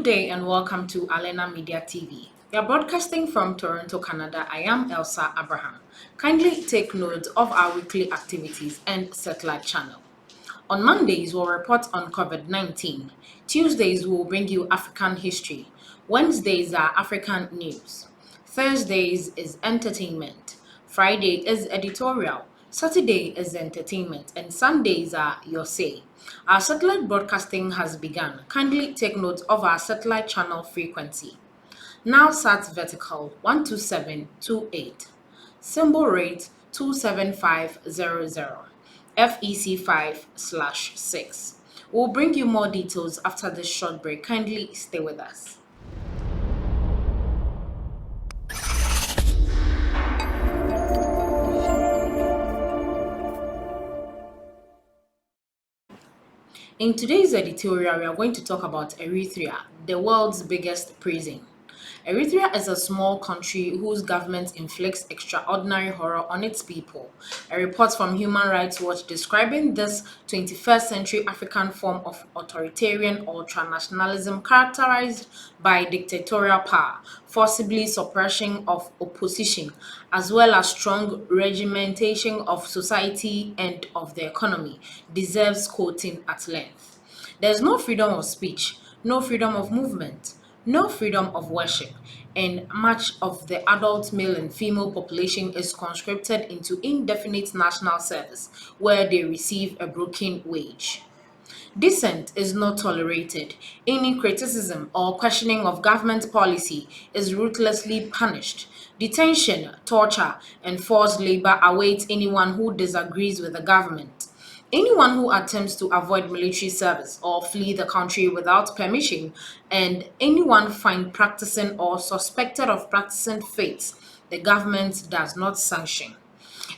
day and welcome to Alena Media TV. We are broadcasting from Toronto, Canada. I am Elsa Abraham. Kindly take note of our weekly activities and satellite channel. On Mondays, we'll report on COVID-19. Tuesdays, we'll bring you African history. Wednesdays are African news. Thursdays is entertainment. Friday is editorial. Saturday is entertainment. And Sundays are your say. Our satellite broadcasting has begun. Kindly take note of our satellite channel frequency. Now sat vertical 12728. Symbol rate 27500. FEC 5/6. We'll bring you more details after this short break. Kindly stay with us. In today's editorial, we are going to talk about Eritrea, the world's biggest prison. Eritrea is a small country whose government inflicts extraordinary horror on its people. A report from Human Rights Watch describing this 21st century African form of authoritarian ultranationalism characterized by dictatorial power, forcibly suppression of opposition, as well as strong regimentation of society and of the economy, deserves quoting at length. There's no freedom of speech, no freedom of movement, no freedom of worship, and much of the adult male and female population is conscripted into indefinite national service where they receive a broken wage. Dissent is not tolerated. Any criticism or questioning of government policy is ruthlessly punished. Detention, torture, and forced labor await anyone who disagrees with the government. Anyone who attempts to avoid military service or flee the country without permission, and anyone found practicing or suspected of practicing faiths the government does not sanction.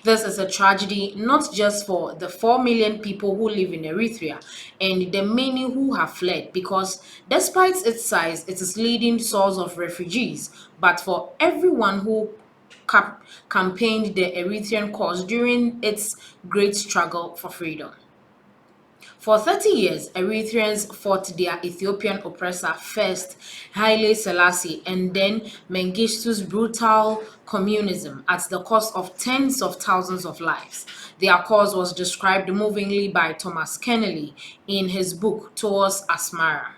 This is a tragedy not just for the 4 million people who live in Eritrea and the many who have fled, because despite its size, it is leading source of refugees, but for everyone who campaigned the Eritrean cause during its great struggle for freedom. For 30 years, Eritreans fought their Ethiopian oppressor first, Haile Selassie, and then Mengistu's brutal communism at the cost of tens of thousands of lives. Their cause was described movingly by Thomas Kennelly in his book Towards Asmara.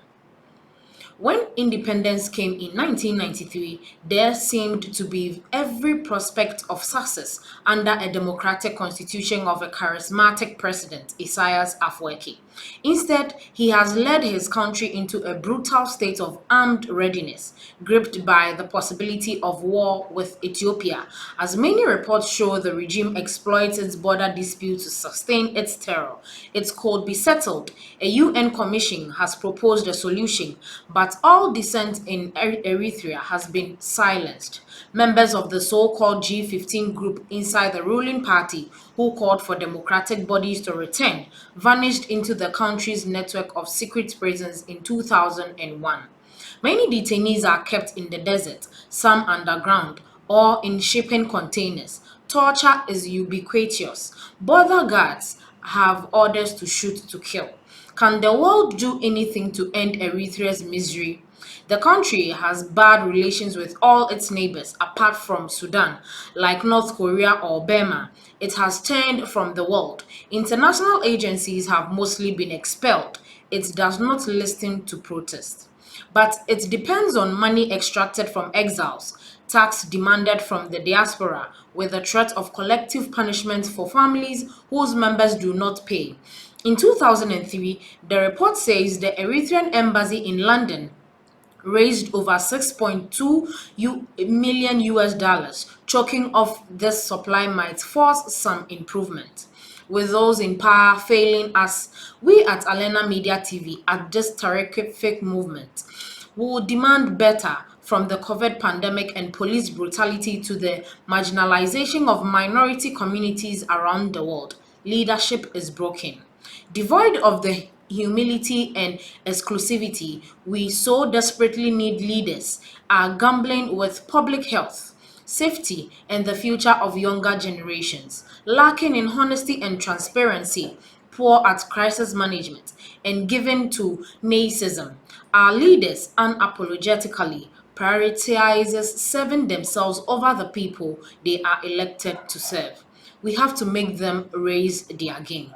When independence came in 1993, there seemed to be every prospect of success under a democratic constitution of a charismatic president, Isaias Afwerki. Instead, he has led his country into a brutal state of armed readiness, gripped by the possibility of war with Ethiopia. As many reports show, the regime exploits its border dispute to sustain its terror. It could be settled. A UN commission has proposed a solution, but all dissent in Eritrea has been silenced. Members of the so-called G15 group inside the ruling party, who called for democratic bodies to return, vanished into the country's network of secret prisons in 2001. Many detainees are kept in the desert, some underground or in shipping containers. Torture is ubiquitous. Border guards have orders to shoot to kill. Can the world do anything to end Eritrea's misery? The country has bad relations with all its neighbors apart from Sudan, like North Korea or Burma. It has turned from the world. International agencies have mostly been expelled. It does not listen to protest. But it depends on money extracted from exiles, tax demanded from the diaspora, with the threat of collective punishment for families whose members do not pay. In 2003, the report says the Eritrean embassy in London raised over 6.2 million US dollars. Choking off this supply might force some improvement. With those in power failing us, we at Alena Media TV at this terrific movement will demand better, from the COVID pandemic and police brutality to the marginalization of minority communities around the world. Leadership is broken. Devoid of the humility and exclusivity we so desperately need, leaders are gambling with public health, safety, and the future of younger generations. Lacking in honesty and transparency, poor at crisis management, and given to narcissism. Our leaders unapologetically prioritizes serving themselves over the people they are elected to serve. We have to make them raise their game.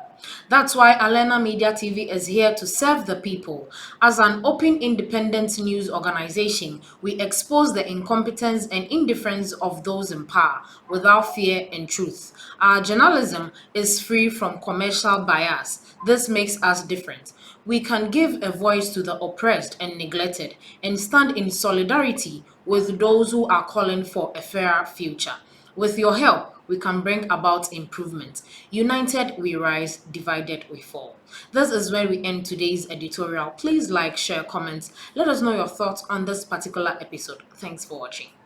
That's why Alena Media TV is here to serve the people. As an open, independent news organization, we expose the incompetence and indifference of those in power without fear and truth. Our journalism is free from commercial bias. This makes us different. We can give a voice to the oppressed and neglected and stand in solidarity with those who are calling for a fairer future. With your help, we can bring about improvement. United we rise, divided we fall. This is where we end today's editorial. Please like, share, comment. Let us know your thoughts on this particular episode. Thanks for watching.